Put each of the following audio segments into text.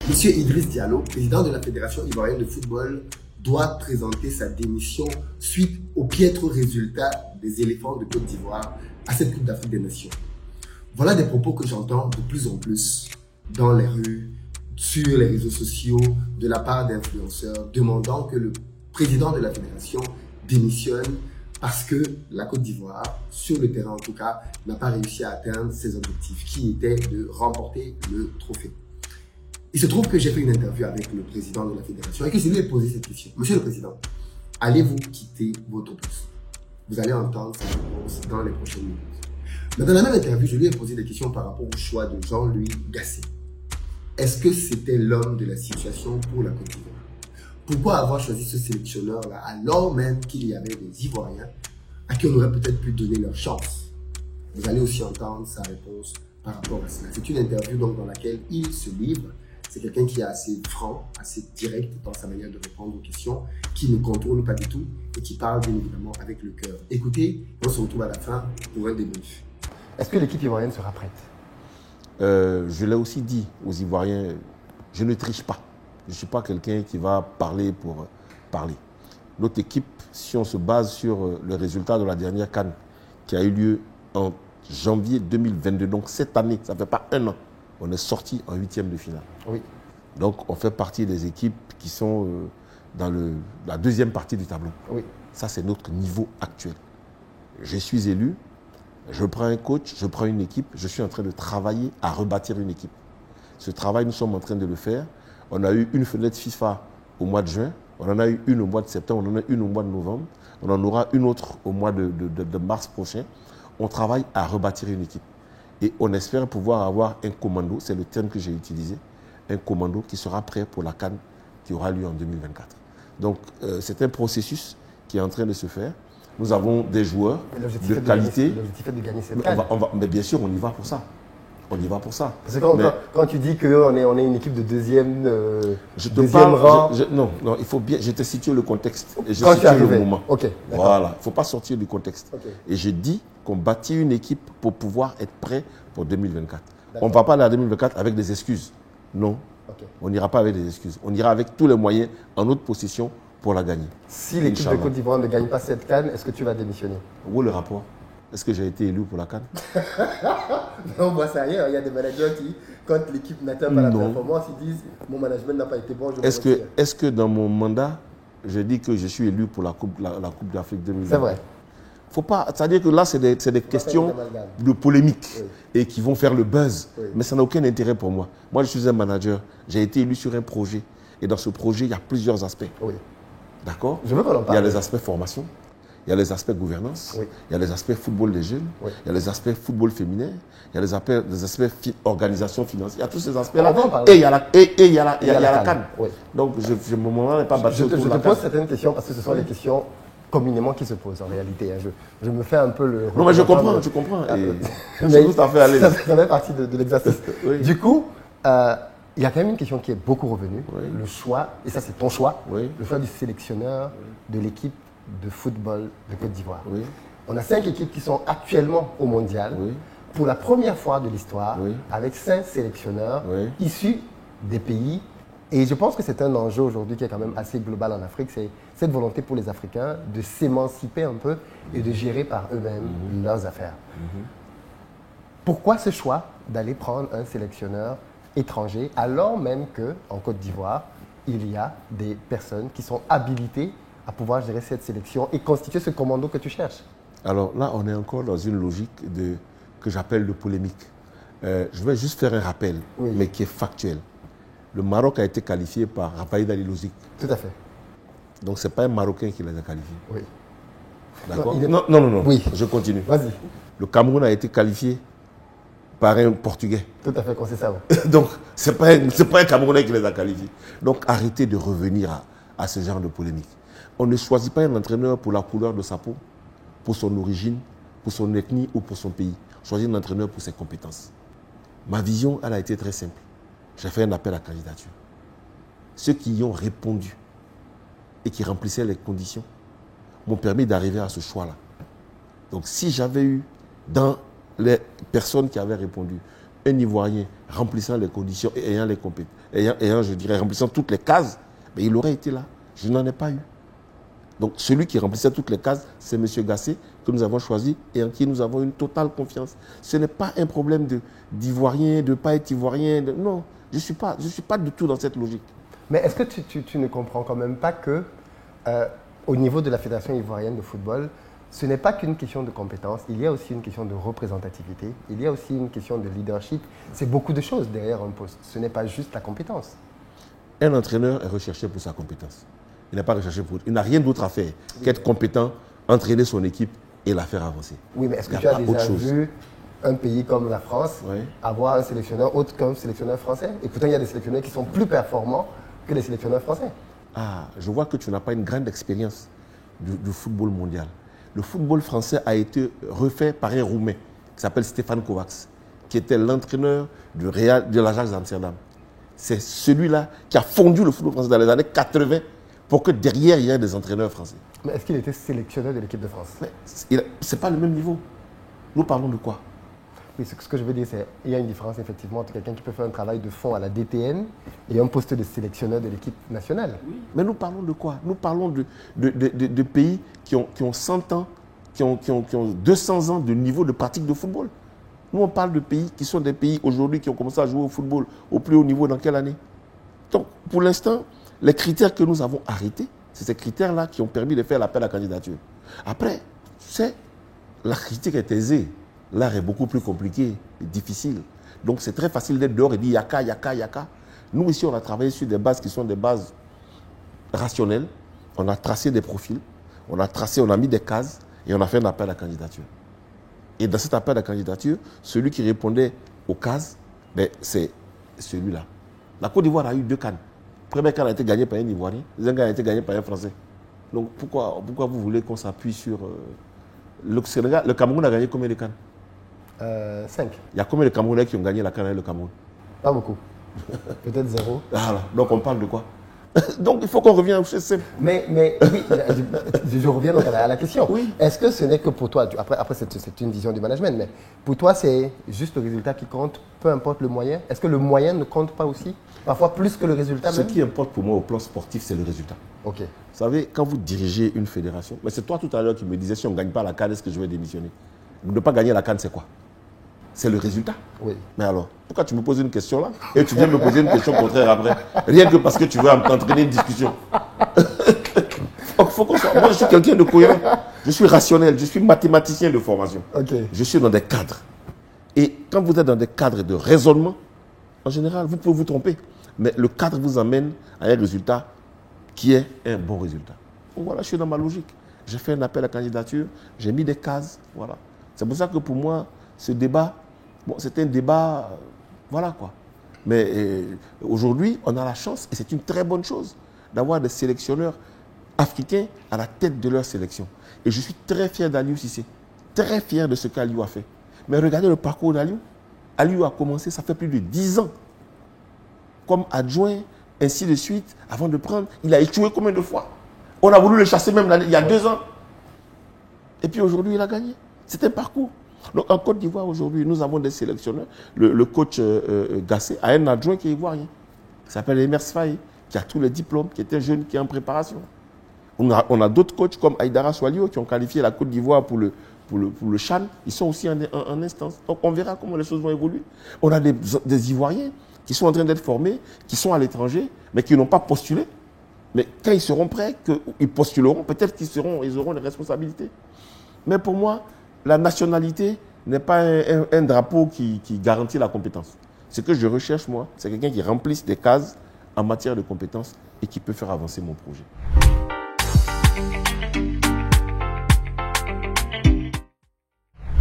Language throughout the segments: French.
Monsieur Idriss Diallo, président de la Fédération ivoirienne de football, doit présenter sa démission suite aux piètres résultats des éléphants de Côte d'Ivoire à cette Coupe d'Afrique des Nations. Voilà des propos que j'entends de plus en plus dans les rues, sur les réseaux sociaux, de la part d'influenceurs, demandant que le président de la fédération démissionne parce que la Côte d'Ivoire, sur le terrain en tout cas, n'a pas réussi à atteindre ses objectifs, qui étaient de remporter le trophée. Il se trouve que j'ai fait une interview avec le président de la fédération et que je lui ai posé cette question. Monsieur le président, allez-vous quitter votre poste? Vous allez entendre sa réponse dans les prochaines minutes. Mais dans la même interview, je lui ai posé des questions par rapport au choix de Jean-Louis Gasset. Est-ce que c'était l'homme de la situation pour la Côte d'Ivoire? Pourquoi avoir choisi ce sélectionneur-là alors même qu'il y avait des Ivoiriens à qui on aurait peut-être pu donner leur chance? Vous allez aussi entendre sa réponse par rapport à cela. C'est une interview donc dans laquelle il se livre. C'est quelqu'un qui est assez franc, assez direct dans sa manière de répondre aux questions, qui ne contourne pas du tout et qui parle bien évidemment avec le cœur. Écoutez, on se retrouve à la fin pour un débrief. Est-ce que l'équipe ivoirienne sera prête? Je l'ai aussi dit aux Ivoiriens, je ne triche pas. Je ne suis pas quelqu'un qui va parler pour parler. Notre équipe, si on se base sur le résultat de la dernière CAN qui a eu lieu en janvier 2022, donc cette année, ça ne fait pas un an, on est sorti en 8e de finale. Oui. Donc on fait partie des équipes qui sont dans la deuxième partie du tableau. Oui. Ça, c'est notre niveau actuel. Je suis élu, je prends un coach, je prends une équipe, je suis en train de travailler à rebâtir une équipe. Ce travail, nous sommes en train de le faire. On a eu une fenêtre FIFA au mois de juin, on en a eu une au mois de septembre, on en a une au mois de novembre, on en aura une autre au mois de mars prochain. On travaille à rebâtir une équipe. Et on espère pouvoir avoir un commando, c'est le terme que j'ai utilisé, un commando qui sera prêt pour la CAN qui aura lieu en 2024. Donc c'est un processus qui est en train de se faire. Nous avons des joueurs de qualité. L'objectif est de gagner cette CAN. Mais bien sûr, on y va pour ça. On y va pour ça. Parce que quand tu dis qu'on est une équipe de deuxième rang... Non, il faut bien... Je te situe le contexte. Et je quand situe le moment. Okay, voilà. Il ne faut pas sortir du contexte. Okay. Et je dis qu'on bâtit une équipe pour pouvoir être prêt pour 2024. On ne va pas aller à 2024 avec des excuses. Non. Okay. On n'ira pas avec des excuses. On ira avec tous les moyens en notre possession pour la gagner. Si l'équipe de Côte d'Ivoire ne gagne pas cette CAN, est-ce que tu vas démissionner? Où est le rapport? Est-ce que j'ai été élu pour la CAN? Non, moi ça ailleurs. Il y a des managers qui, quand l'équipe n'atteint pas la performance, ils disent mon management n'a pas été bon. Est-ce que dans mon mandat, j'ai dit que je suis élu pour la Coupe d'Afrique 2020? C'est vrai. Faut pas, c'est-à-dire que là, c'est des questions de polémique et qui vont faire le buzz. Oui. Mais ça n'a aucun intérêt pour moi. Moi, je suis un manager. J'ai été élu sur un projet. Et dans ce projet, il y a plusieurs aspects. Oui. D'accord? Je veux qu'on en parle. Il y a les aspects formation. Il y a les aspects gouvernance, oui. Il y a les aspects football des jeunes, oui. Il y a les aspects football féminin, il y a les aspects organisation financière, il y a tous ces aspects-là. Et il y a la CAN. Oui. Donc, mon moment n'est pas battu. Je te pose certaines questions parce que ce sont les questions communément qui se posent en réalité. Je me fais un peu le... Non, mais je comprends. Je suis tout à fait à l'aise. Ça fait partie de l'exercice. Oui. Du coup, il y a quand même une question qui est beaucoup revenue. Oui. Le choix, et ça c'est ton choix, oui. Le choix du sélectionneur de l'équipe de football de Côte d'Ivoire. Oui. On a 5 équipes qui sont actuellement au mondial, pour la première fois de l'histoire, avec 5 sélectionneurs issus des pays. Et je pense que c'est un enjeu aujourd'hui qui est quand même assez global en Afrique, c'est cette volonté pour les Africains de s'émanciper un peu et de gérer par eux-mêmes leurs affaires. Pourquoi ce choix d'aller prendre un sélectionneur étranger alors même qu'en Côte d'Ivoire, il y a des personnes qui sont habilitées à pouvoir gérer cette sélection et constituer ce commando que tu cherches? Alors là, on est encore dans une logique que j'appelle de polémique. Je vais juste faire un rappel, mais qui est factuel. Le Maroc a été qualifié par Rafaïd Ali Lozic. Tout à fait. Donc ce n'est pas un Marocain qui les a qualifiés. Oui. D'accord? Non. Oui. Je continue. Vas-y. Le Cameroun a été qualifié par un Portugais. Tout à fait, c'est ça. Donc ce n'est pas un Camerounais qui les a qualifiés. Donc arrêtez de revenir à ce genre de polémique. On ne choisit pas un entraîneur pour la couleur de sa peau, pour son origine, pour son ethnie ou pour son pays. On choisit un entraîneur pour ses compétences. Ma vision, elle a été très simple. J'ai fait un appel à candidature. Ceux qui y ont répondu et qui remplissaient les conditions m'ont permis d'arriver à ce choix-là. Donc si j'avais eu dans les personnes qui avaient répondu un Ivoirien remplissant les conditions et ayant, je dirais, remplissant toutes les cases, mais il aurait été là. Je n'en ai pas eu. Donc celui qui remplissait toutes les cases, c'est M. Gassé, que nous avons choisi et en qui nous avons une totale confiance. Ce n'est pas un problème d'Ivoirien, de ne pas être Ivoirien. Non, je ne suis pas du tout dans cette logique. Mais est-ce que tu ne comprends quand même pas que, au niveau de la Fédération ivoirienne de football, ce n'est pas qu'une question de compétence, il y a aussi une question de représentativité, il y a aussi une question de leadership. C'est beaucoup de choses derrière un poste. Ce n'est pas juste la compétence. Un entraîneur est recherché pour sa compétence. Il n'est pas recherché pour... Il n'a rien d'autre à faire qu'être compétent, entraîner son équipe et la faire avancer. Oui, mais est-ce que tu as déjà vu un pays comme la France avoir un sélectionneur autre qu'un sélectionneur français? Et pourtant, il y a des sélectionneurs qui sont plus performants que les sélectionneurs français. Ah, je vois que tu n'as pas une grande expérience du football mondial. Le football français a été refait par un Roumain qui s'appelle Stéphane Kovacs, qui était l'entraîneur de l'Ajax d'Amsterdam. C'est celui-là qui a fondu le football français dans les années 80 pour que derrière, il y ait des entraîneurs français. Mais est-ce qu'il était sélectionneur de l'équipe de France? Ce n'est pas le même niveau. Nous parlons de quoi? Oui, ce que je veux dire, c'est qu'il y a une différence effectivement entre quelqu'un qui peut faire un travail de fond à la DTN et un poste de sélectionneur de l'équipe nationale. Oui. Mais nous parlons de quoi? Nous parlons de pays qui ont 100 ans, qui ont 200 ans de niveau de pratique de football. Nous, on parle de pays qui sont des pays aujourd'hui qui ont commencé à jouer au football au plus haut niveau dans quelle année? Donc, pour l'instant, les critères que nous avons arrêtés, c'est ces critères-là qui ont permis de faire l'appel à candidature. Après, la critique est aisée. L'art est beaucoup plus compliqué et difficile. Donc, c'est très facile d'être dehors et dire yaka, yaka, yaka. Nous, ici, on a travaillé sur des bases qui sont des bases rationnelles. On a tracé des profils, on a mis des cases et on a fait un appel à candidature. Et dans cet appel à candidature, celui qui répondait aux cases, c'est celui-là. La Côte d'Ivoire a eu 2 CAN. Le premier CAN a été gagné par un Ivoirien, le deuxième CAN a été gagné par un Français. Donc pourquoi vous voulez qu'on s'appuie sur... le Cameroun a gagné combien de CAN? 5. Il y a combien de Camerounais qui ont gagné la CAN avec le Cameroun? Pas beaucoup. Peut-être 0. Voilà. Donc on parle de quoi? Donc il faut qu'on revienne au CSM. Mais oui, je reviens donc à la question. Oui. Est-ce que ce n'est que pour toi, après c'est une vision du management, mais pour toi c'est juste le résultat qui compte, peu importe le moyen? Est-ce que le moyen ne compte pas aussi? Parfois plus que le résultat même? Ce qui importe pour moi au plan sportif, c'est le résultat. Ok. Vous savez, quand vous dirigez une fédération, mais c'est toi tout à l'heure qui me disais si on ne gagne pas la CAN, est-ce que je vais démissionner? Ne pas gagner la CAN, c'est quoi? C'est le résultat. Oui. Mais alors, pourquoi tu me poses une question là et tu viens me poser une question contraire après? Rien que parce que tu veux entraîner une discussion. Donc, faut qu'on soit... Moi, je suis quelqu'un de cohérent. Je suis rationnel. Je suis mathématicien de formation. Okay. Je suis dans des cadres. Et quand vous êtes dans des cadres de raisonnement, en général, vous pouvez vous tromper. Mais le cadre vous amène à un résultat qui est un bon résultat. Donc voilà, je suis dans ma logique. J'ai fait un appel à candidature, j'ai mis des cases. Voilà. C'est pour ça que pour moi, ce débat, c'est un débat, voilà quoi. Mais aujourd'hui, on a la chance, et c'est une très bonne chose, d'avoir des sélectionneurs africains à la tête de leur sélection. Et je suis très fier d'Aliou Cissé, très fier de ce qu'Aliou a fait. Mais regardez le parcours d'Aliou. Aliou a commencé, ça fait plus de 10 ans, comme adjoint, ainsi de suite, avant de prendre. Il a échoué combien de fois? On a voulu le chasser même il y a 2 ans. Et puis aujourd'hui, il a gagné. C'est un parcours. Donc en Côte d'Ivoire aujourd'hui, nous avons des sélectionneurs. Le coach Gassé a un adjoint qui est ivoirien, qui s'appelle Emers Faye, qui a tous les diplômes, qui est un jeune qui est en préparation. On a d'autres coachs comme Aïdara Swalio qui ont qualifié la Côte d'Ivoire pour le CHAN. Ils sont aussi en instance. Donc on verra comment les choses vont évoluer. On a des Ivoiriens qui sont en train d'être formés, qui sont à l'étranger, mais qui n'ont pas postulé. Mais quand ils seront prêts, ils postuleront, peut-être qu'ils auront des responsabilités. Mais pour moi, la nationalité n'est pas un drapeau qui garantit la compétence. Ce que je recherche, moi, c'est quelqu'un qui remplisse des cases en matière de compétences et qui peut faire avancer mon projet.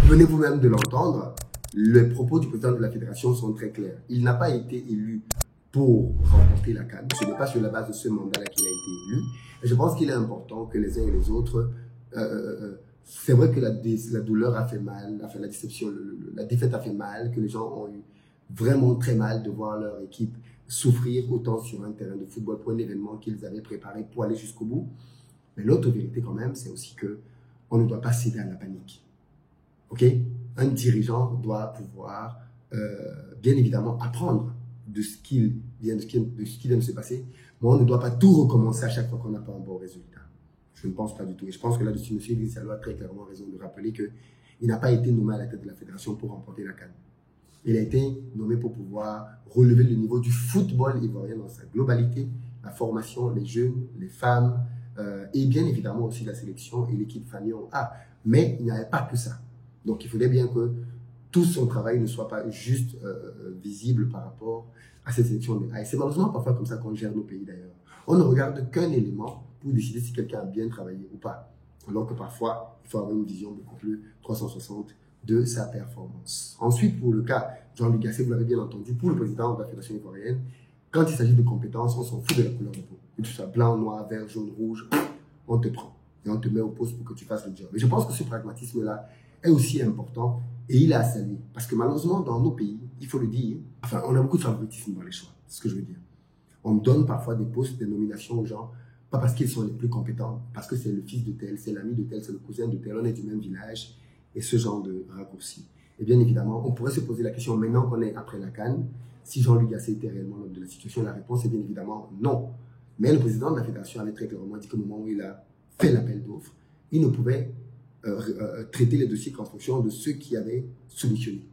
Venez vous-même de l'entendre, les propos du président de la fédération sont très clairs. Il n'a pas été élu pour remporter la CAN. Ce n'est pas sur la base de ce mandat-là qu'il a été élu. Et je pense qu'il est important que les uns et les autres... c'est vrai que la douleur a fait mal, enfin la déception, la défaite a fait mal, que les gens ont eu vraiment très mal de voir leur équipe souffrir autant sur un terrain de football pour un événement qu'ils avaient préparé pour aller jusqu'au bout. Mais l'autre vérité quand même, c'est aussi que on ne doit pas céder à la panique. Ok? Un dirigeant doit pouvoir bien évidemment apprendre de ce qui vient de se passer, mais on ne doit pas tout recommencer à chaque fois qu'on n'a pas un bon résultat. Je ne pense pas du tout. Et je pense que là-dessus, M. Idriss Diallo a très clairement raison de rappeler qu'il n'a pas été nommé à la tête de la fédération pour remporter la CAN. Il a été nommé pour pouvoir relever le niveau du football ivoirien dans sa globalité, la formation, les jeunes, les femmes, et bien évidemment aussi la sélection et l'équipe Fanion A. Mais il n'y avait pas que ça. Donc il faudrait bien que tout son travail ne soit pas juste visible par rapport à cette sélection de A. Et c'est malheureusement parfois comme ça qu'on gère nos pays d'ailleurs. On ne regarde qu'un élément pour décider si quelqu'un a bien travaillé ou pas. Alors que parfois, il faut avoir une vision beaucoup plus 360 de sa performance. Ensuite, pour le cas Jean-Luc Gasset, vous l'avez bien entendu, pour le président de la Fédération ivoirienne, quand il s'agit de compétences, on s'en fout de la couleur de peau. Que tu sois blanc, noir, vert, jaune, rouge, on te prend. Et on te met au poste pour que tu fasses le job. Et je pense que ce pragmatisme-là est aussi important et il est à saluer. Parce que malheureusement, dans nos pays, il faut le dire, enfin, on a beaucoup de favoritisme dans les choix. C'est ce que je veux dire. On donne parfois des postes, des nominations aux gens, pas parce qu'ils sont les plus compétents, parce que c'est le fils de tel, c'est l'ami de tel, c'est le cousin de tel, on est du même village, et ce genre de raccourci. Et bien évidemment, on pourrait se poser la question, maintenant qu'on est après la CAN, si Jean-Luc Gasset était réellement l'homme de la situation, la réponse est bien évidemment non. Mais le président de la fédération avait très clairement dit qu'au moment où il a fait l'appel d'offres, il ne pouvait traiter les dossiers qu'en fonction de ceux qui avaient soumissionné.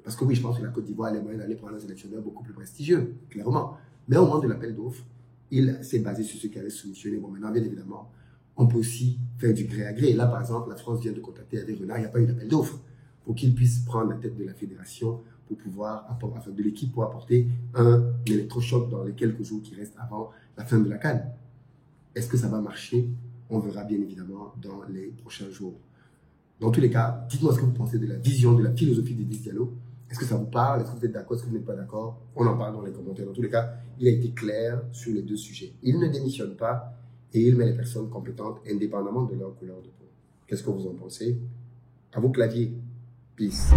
Parce que oui, je pense que la Côte d'Ivoire a les moyens d'aller prendre un sélectionneur beaucoup plus prestigieux, clairement. Mais au moment de l'appel d'offres, il s'est basé sur ceux qui avaient soumissionné. Bon, maintenant, bien évidemment, on peut aussi faire du gré à gré. Là, par exemple, la France vient de contacter Hervé Renard, il n'y a pas eu d'appel d'offres pour qu'il puisse prendre la tête de la fédération pour pouvoir apporter, enfin, de l'équipe pour apporter un électrochoc dans les quelques jours qui restent avant la fin de la CAN. Est-ce que ça va marcher? On verra bien évidemment dans les prochains jours. Dans tous les cas, dites-moi ce que vous pensez de la vision, de la philosophie d'Idriss Diallo. Est-ce que ça vous parle? Est-ce que vous êtes d'accord? Est-ce que vous n'êtes pas d'accord? On en parle dans les commentaires. Dans tous les cas, il a été clair sur les deux sujets. Il ne démissionne pas et il met les personnes compétentes indépendamment de leur couleur de peau. Qu'est-ce que vous en pensez? À vos claviers. Peace.